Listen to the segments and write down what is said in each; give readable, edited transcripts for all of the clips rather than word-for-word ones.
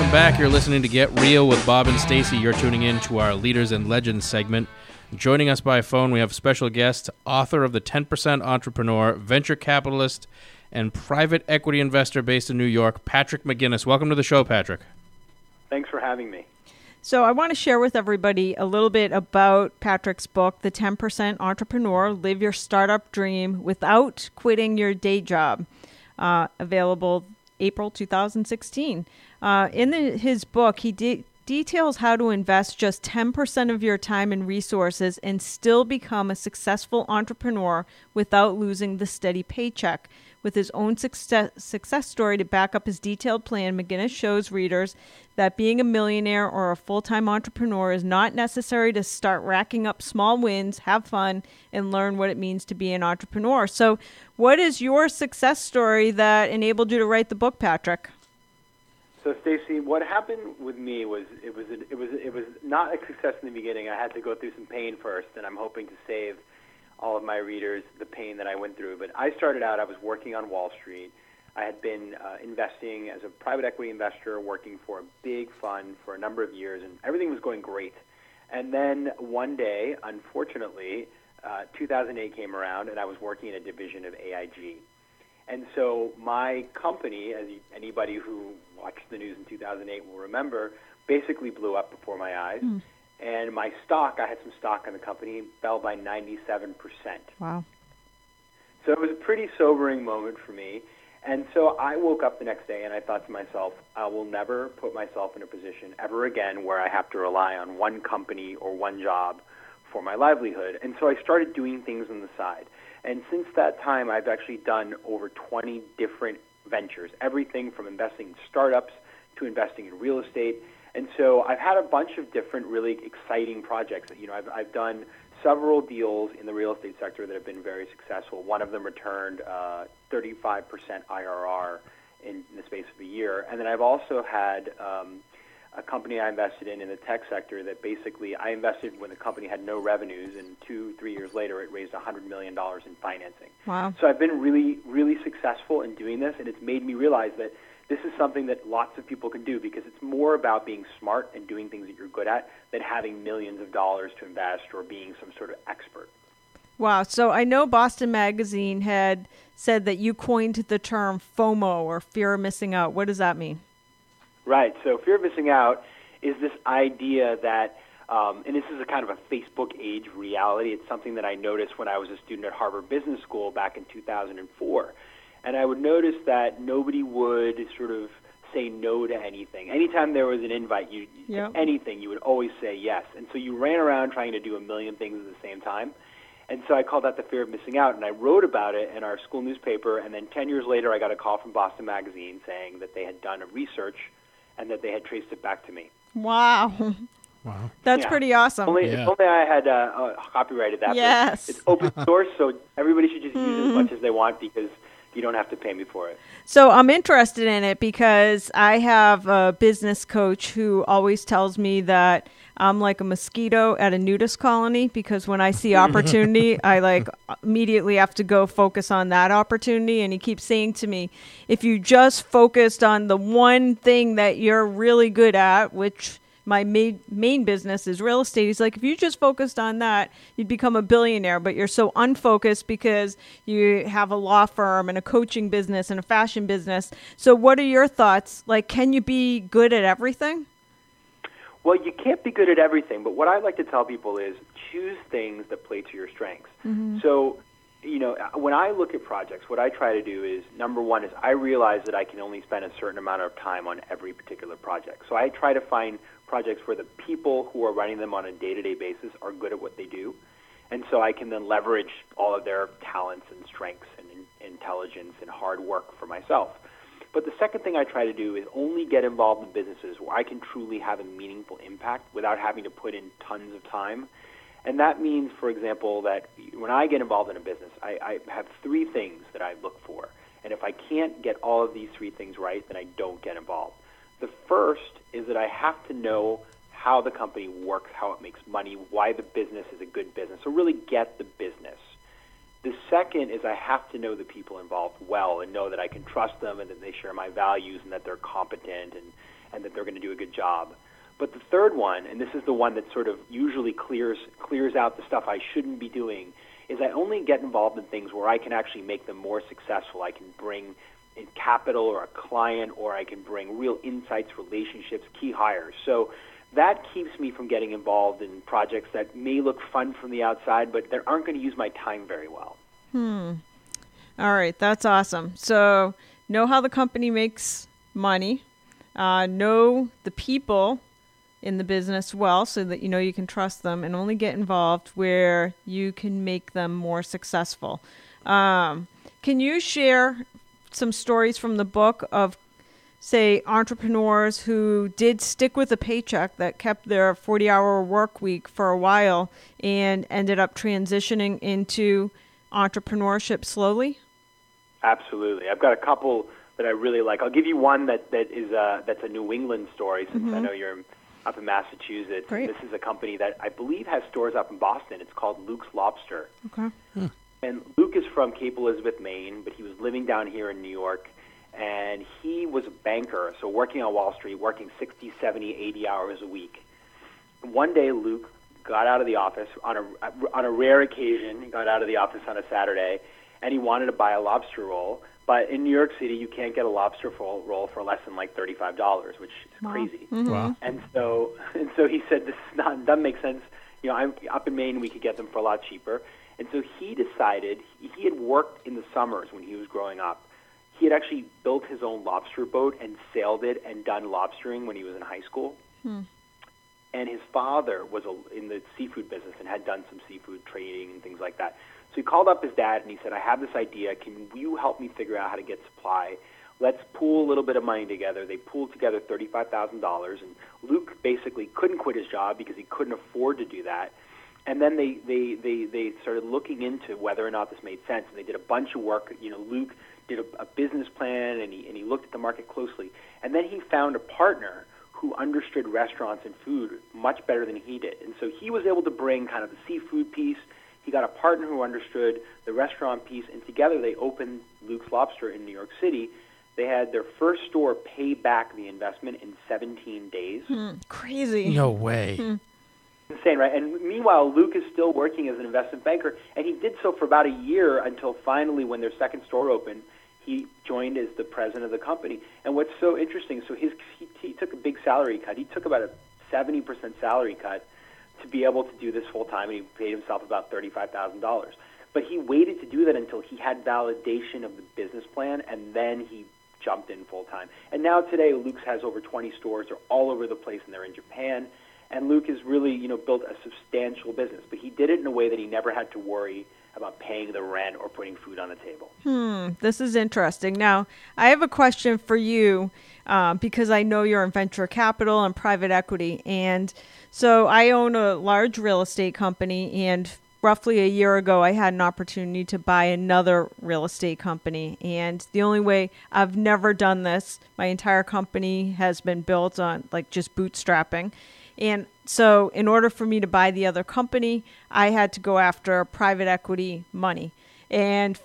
Welcome back. You're listening to Get Real with Bob and Stacy. You're tuning in to our Leaders and Legends segment. Joining us by phone, we have special guest, author of The 10% Entrepreneur, venture capitalist, and private equity investor based in New York, Patrick McGinnis. Welcome to the show, Patrick. Thanks for having me. So I want to share with everybody a little bit about Patrick's book, The 10% Entrepreneur, Live Your Startup Dream Without Quitting Your Day Job, available April 2016. His book, he details how to invest just 10% of your time and resources and still become a successful entrepreneur without losing the steady paycheck. With his own success story to back up his detailed plan, McGinnis shows readers that being a millionaire or a full-time entrepreneur is not necessary to start racking up small wins, have fun, and learn what it means to be an entrepreneur. So what is your success story that enabled you to write the book, Patrick? So, Stacy, what happened with me was it was not a success in the beginning. I had to go through some pain first, and I'm hoping to save all of my readers the pain that I went through. But I started out, I was working on Wall Street. I had been investing as a private equity investor, working for a big fund for a number of years, and everything was going great. And then one day, unfortunately, 2008 came around, and I was working in a division of AIG. And so my company, as anybody who watched the news in 2008 will remember, basically blew up before my eyes. And my stock, I had some stock in the company, fell by 97%. Wow. So it was a pretty sobering moment for me. And so I woke up the next day and I thought to myself, I will never put myself in a position ever again where I have to rely on one company or one job for my livelihood. And so I started doing things on the side. And since that time, I've actually done over 20 different ventures, everything from investing in startups to investing in real estate. And so I've had a bunch of different really exciting projects. I've done several deals in the real estate sector that have been very successful. One of them returned 35% IRR in the space of a year. And then I've also had a company I invested in the tech sector that basically I invested when the company had no revenues, and 2-3 years later it raised $100 million in financing. Wow. So I've been really, really successful in doing this, and it's made me realize that this is something that lots of people can do, because it's more about being smart and doing things that you're good at than having millions of dollars to invest or being some sort of expert. Wow. So I know Boston Magazine had said that you coined the term FOMO, or fear of missing out. What does that mean? Right. So fear of missing out is this idea that, and this is a kind of a Facebook age reality. It's something that I noticed when I was a student at Harvard Business School back in 2004. And I would notice that nobody would sort of say no to anything. Anytime there was an invite, anything, you would always say yes. And so you ran around trying to do a million things at the same time. And so I called that the fear of missing out, and I wrote about it in our school newspaper. And then 10 years later, I got a call from Boston Magazine saying that they had done a research and that they had traced it back to me. Wow. Wow. That's pretty awesome. If only I had copyrighted that. Yes. It's open source, so everybody should just use it as much as they want, because you don't have to pay me for it. So I'm interested in it because I have a business coach who always tells me that I'm like a mosquito at a nudist colony, because when I see opportunity, I immediately have to go focus on that opportunity. And he keeps saying to me, if you just focused on the one thing that you're really good at, which my main business is real estate. He's like, if you just focused on that, you'd become a billionaire, but you're so unfocused because you have a law firm and a coaching business and a fashion business. So what are your thoughts? Can you be good at everything? Well, you can't be good at everything, but what I like to tell people is choose things that play to your strengths. Mm-hmm. So, when I look at projects, what I try to do is, number one, is I realize that I can only spend a certain amount of time on every particular project. So I try to find projects where the people who are running them on a day-to-day basis are good at what they do. And so I can then leverage all of their talents and strengths and intelligence and hard work for myself. But the second thing I try to do is only get involved in businesses where I can truly have a meaningful impact without having to put in tons of time. And that means, for example, that when I get involved in a business, I have three things that I look for. And if I can't get all of these three things right, then I don't get involved. The first is that I have to know how the company works, how it makes money, why the business is a good business. So really get the business. The second is I have to know the people involved well and know that I can trust them and that they share my values and that they're competent and that they're going to do a good job. But the third one, and this is the one that sort of usually clears out the stuff I shouldn't be doing, is I only get involved in things where I can actually make them more successful. I can bring in capital or a client, or I can bring real insights, relationships, key hires. So that keeps me from getting involved in projects that may look fun from the outside, but that aren't going to use my time very well. All right, that's awesome. So know how the company makes money, know the people in the business well so that you know you can trust them, and only get involved where you can make them more successful. Can you share some stories from the book of, say, entrepreneurs who did stick with a paycheck, that kept their 40-hour work week for a while and ended up transitioning into entrepreneurship slowly? Absolutely. I've got a couple that I really like. I'll give you one that's a New England story, since I know you're up in Massachusetts. Great. This is a company that I believe has stores up in Boston. It's called Luke's Lobster. Okay. And Luke is from Cape Elizabeth, Maine, but he was living down here in New York. And he was a banker, so working on Wall Street, working 60, 70, 80 hours a week. One day, Luke got out of the office on a rare occasion. He got out of the office on a Saturday, and he wanted to buy a lobster roll. But in New York City, you can't get a lobster roll for less than like $35, which is crazy. Wow. And so he said, "This is not, doesn't make sense. You know, I'm up in Maine. We could get them for a lot cheaper." And so he decided, he had worked in the summers when he was growing up. He had actually built his own lobster boat and sailed it and done lobstering when he was in high school. And his father was in the seafood business and had done some seafood trading and things like that. So he called up his dad and he said, "I have this idea. Can you help me figure out how to get supply? Let's pool a little bit of money together." They pooled together $35,000, and Luke basically couldn't quit his job because he couldn't afford to do that. And then they started looking into whether or not this made sense, and they did a bunch of work. You know, Luke did a business plan, and he looked at the market closely. And then he found a partner who understood restaurants and food much better than he did. And so he was able to bring kind of the seafood piece. He got a partner who understood the restaurant piece, and together they opened Luke's Lobster in New York City. They had their first store pay back the investment in 17 days. Crazy. No way. Insane, right? And meanwhile, Luke is still working as an investment banker, and he did so for about a year until finally, when their second store opened, he joined as the president of the company. And what's so interesting, so he took a big salary cut. He took about a 70% salary cut to be able to do this full time, and he paid himself about $35,000. But he waited to do that until he had validation of the business plan, and then he jumped in full time. And now today, Luke's has over 20 stores. They're all over the place, and they're in Japan. And Luke has really, built a substantial business. But he did it in a way that he never had to worry about paying the rent or putting food on the table. This is interesting. Now, I have a question for you because I know you're in venture capital and private equity. And so I own a large real estate company, and roughly a year ago, I had an opportunity to buy another real estate company. And the only way, I've never done this, my entire company has been built on just bootstrapping. And so in order for me to buy the other company, I had to go after private equity money. And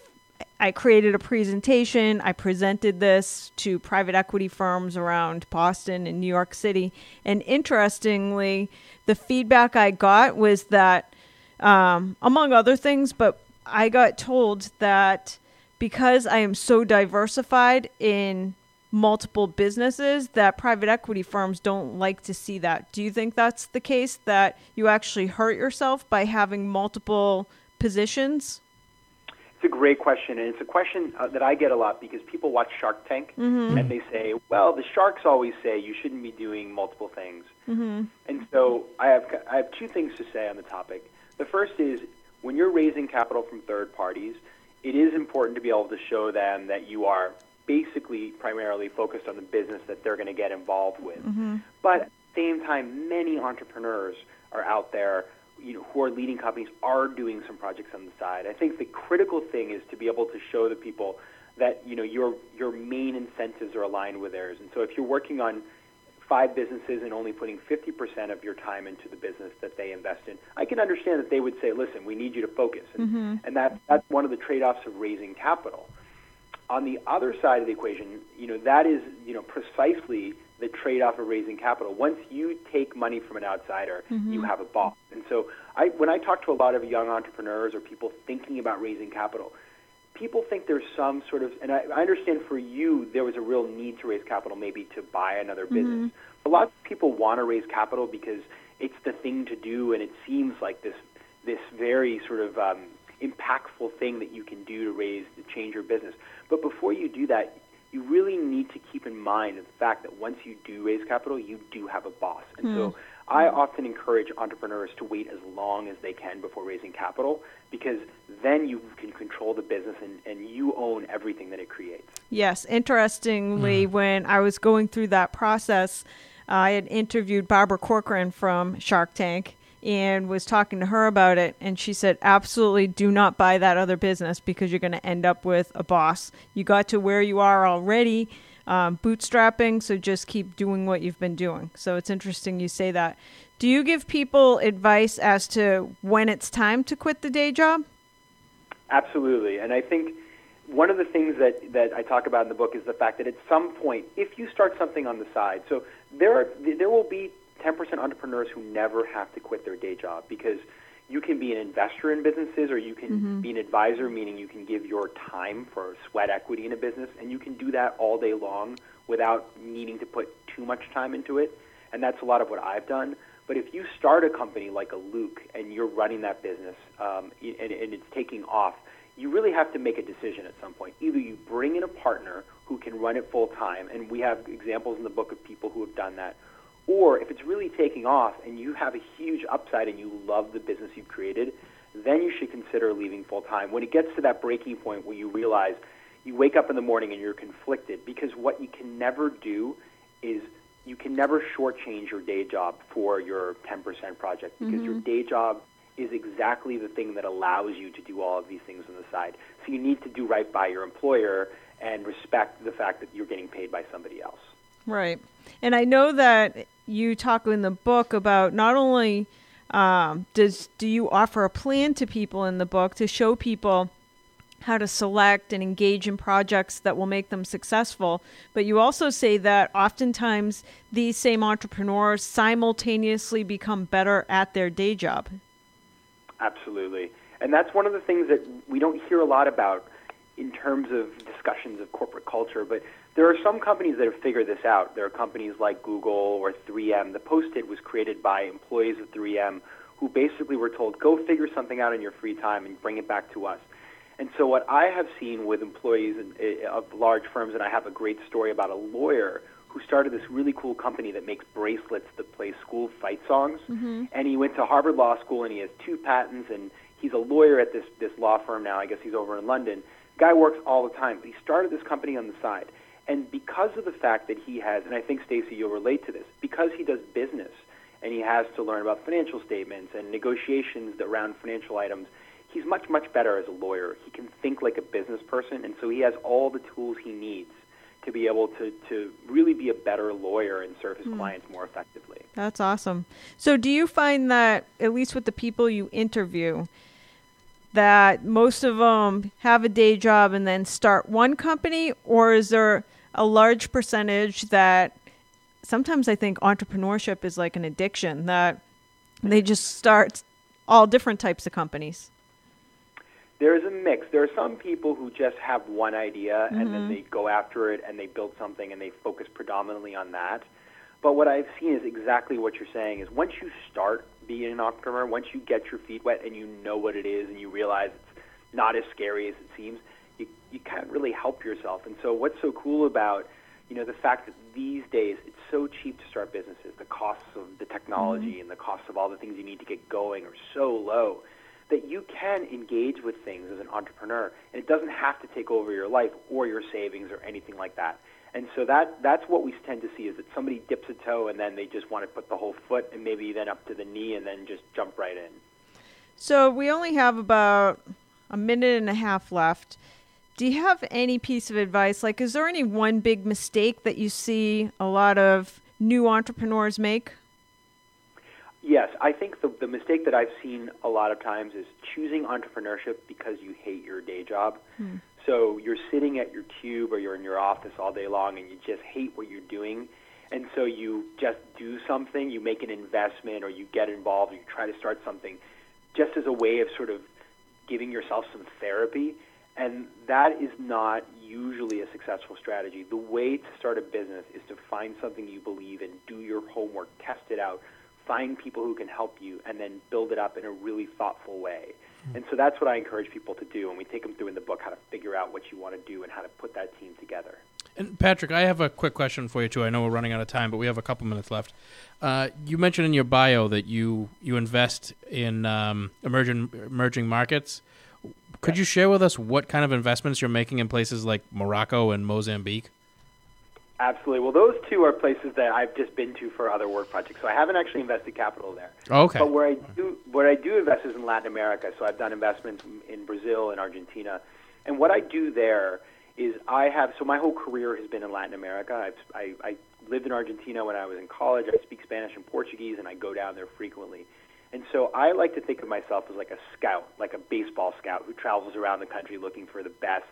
I created a presentation. I presented this to private equity firms around Boston and New York City. And interestingly, the feedback I got was that, among other things, but I got told that because I am so diversified in multiple businesses, that private equity firms don't like to see that. Do you think that's the case, that you actually hurt yourself by having multiple positions? It's a great question, and it's a question that I get a lot because people watch Shark Tank, and they say, well, the sharks always say you shouldn't be doing multiple things. And so I have two things to say on the topic. The first is, when you're raising capital from third parties, it is important to be able to show them that you are basically primarily focused on the business that they're going to get involved with. But at the same time, many entrepreneurs are out there who are leading companies are doing some projects on the side. I think the critical thing is to be able to show the people that your main incentives are aligned with theirs. And so if you're working on 5 businesses and only putting 50% of your time into the business that they invest in, I can understand that they would say, listen, we need you to focus. And that's one of the trade-offs of raising capital. On the other side of the equation, that is, precisely the trade-off of raising capital. Once you take money from an outsider, you have a boss. And so when I talk to a lot of young entrepreneurs or people thinking about raising capital, people think there's some sort of, and I understand for you there was a real need to raise capital, maybe to buy another business. A lot of people want to raise capital because it's the thing to do, and it seems like this very sort of impactful thing that you can do to change your business. But before you do that, you really need to keep in mind the fact that once you do raise capital, you do have a boss. And so I often encourage entrepreneurs to wait as long as they can before raising capital, because then you can control the business and you own everything that it creates. Yes. Interestingly, when I was going through that process, I had interviewed Barbara Corcoran from Shark Tank and was talking to her about it. And she said, absolutely do not buy that other business because you're going to end up with a boss. You got to where you are already, bootstrapping, so just keep doing what you've been doing. So it's interesting you say that. Do you give people advice as to when it's time to quit the day job? Absolutely. And I think one of the things that I talk about in the book is the fact that at some point, if you start something on the side, so there will be 10% entrepreneurs who never have to quit their day job, because you can be an investor in businesses, or you can be an advisor, meaning you can give your time for sweat equity in a business, and you can do that all day long without needing to put too much time into it. And that's a lot of what I've done. But if you start a company like a Luke and you're running that business and it's taking off, you really have to make a decision at some point. Either you bring in a partner who can run it full time, and we have examples in the book of people who have done that, or if it's really taking off and you have a huge upside and you love the business you've created, then you should consider leaving full time. When it gets to that breaking point where you realize you wake up in the morning and you're conflicted, because what you can never do is you can never shortchange your day job for your 10% project, because your day job is exactly the thing that allows you to do all of these things on the side. So you need to do right by your employer and respect the fact that you're getting paid by somebody else. Right. And I know that you talk in the book about not only do you offer a plan to people in the book to show people how to select and engage in projects that will make them successful, but you also say that oftentimes these same entrepreneurs simultaneously become better at their day job. Absolutely. And that's one of the things that we don't hear a lot about in terms of discussions of corporate culture, but there are some companies that have figured this out. There are companies like Google or 3M. The Post-it was created by employees of 3M who basically were told, go figure something out in your free time and bring it back to us. And so what I have seen with employees of large firms, and I have a great story about a lawyer who started this really cool company that makes bracelets that play school fight songs. And he went to Harvard Law School, and he has 2 patents, and he's a lawyer at this law firm now. I guess he's over in London. Guy works all the time, but he started this company on the side. And because of the fact that he has, and I think, Stacey, you'll relate to this, because he does business and he has to learn about financial statements and negotiations around financial items, he's much, much better as a lawyer. He can think like a business person, and so he has all the tools he needs to be able to really be a better lawyer and serve his clients more effectively. That's awesome. So do you find that, at least with the people you interview, that most of them have a day job and then start one company, or is there a large percentage that sometimes I think entrepreneurship is like an addiction, that they just start all different types of companies? There's a mix. There are some people who just have one idea and then they go after it and they build something and they focus predominantly on that. But what I've seen is exactly what you're saying, is once you start being an entrepreneur, once you get your feet wet and you know what it is and you realize it's not as scary as it seems, you can't really help yourself. And so what's so cool about, the fact that these days it's so cheap to start businesses, the costs of the technology and the costs of all the things you need to get going are so low, that you can engage with things as an entrepreneur, and it doesn't have to take over your life or your savings or anything like that. And so that's what we tend to see, is that somebody dips a toe and then they just want to put the whole foot and maybe then up to the knee and then just jump right in. So we only have about a minute and a half left. Do you have any piece of advice? Like, is there any one big mistake that you see a lot of new entrepreneurs make? Yes, I think the mistake that I've seen a lot of times is choosing entrepreneurship because you hate your day job. So you're sitting at your cube or you're in your office all day long and you just hate what you're doing. And so you just do something, you make an investment or you get involved or you try to start something just as a way of sort of giving yourself some therapy. And that is not usually a successful strategy. The way to start a business is to find something you believe in, do your homework, test it out, find people who can help you, and then build it up in a really thoughtful way. And so that's what I encourage people to do, and we take them through in the book how to figure out what you want to do and how to put that team together. And Patrick, I have a quick question for you too. I know we're running out of time, but we have a couple minutes left. You mentioned in your bio that you invest in emerging markets. Could you share with us what kind of investments you're making in places like Morocco and Mozambique? Absolutely. Well, those two are places that I've just been to for other work projects, so I haven't actually invested capital there. Oh, okay. But where I do invest is in Latin America. So I've done investments in Brazil and Argentina, and what I do there is so my whole career has been in Latin America. I lived in Argentina when I was in college. I speak Spanish and Portuguese, and I go down there frequently. And so I like to think of myself as like a scout, like a baseball scout who travels around the country looking for the best,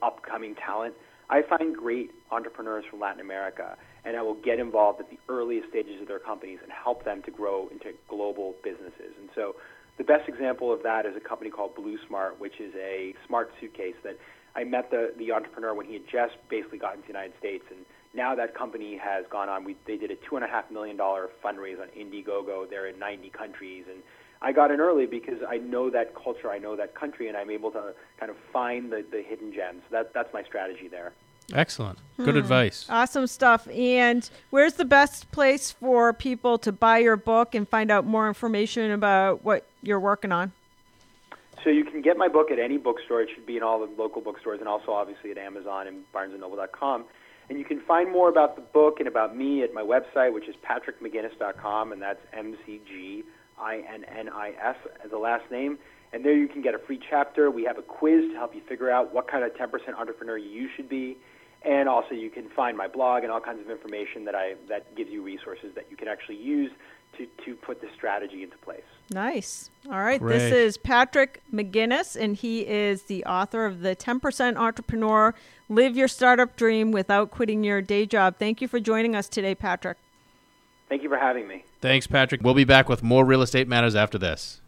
upcoming talent. I find great entrepreneurs from Latin America, and I will get involved at the earliest stages of their companies and help them to grow into global businesses. And so the best example of that is a company called Blue Smart, which is a smart suitcase that I met the entrepreneur when he had just basically gotten to the United States, and now that company has gone on. They did a $2.5 million fundraise on Indiegogo. They're in 90 countries, and I got in early because I know that culture, I know that country, and I'm able to kind of find the hidden gems. That's my strategy there. Excellent. Good advice. Awesome stuff. And where's the best place for people to buy your book and find out more information about what you're working on? So you can get my book at any bookstore. It should be in all the local bookstores and also obviously at Amazon and BarnesandNoble.com. And you can find more about the book and about me at my website, which is patrickmcginnis.com, and that's McGinnis as the last name. And there you can get a free chapter. We have a quiz to help you figure out what kind of 10% entrepreneur you should be. And also you can find my blog and all kinds of information that gives you resources that you can actually use to put this strategy into place. Nice. All right. Great. This is Patrick McGinnis, and he is the author of The 10% Entrepreneur, Live Your Startup Dream Without Quitting Your Day Job. Thank you for joining us today, Patrick. Thank you for having me. Thanks, Patrick. We'll be back with more Real Estate Matters after this.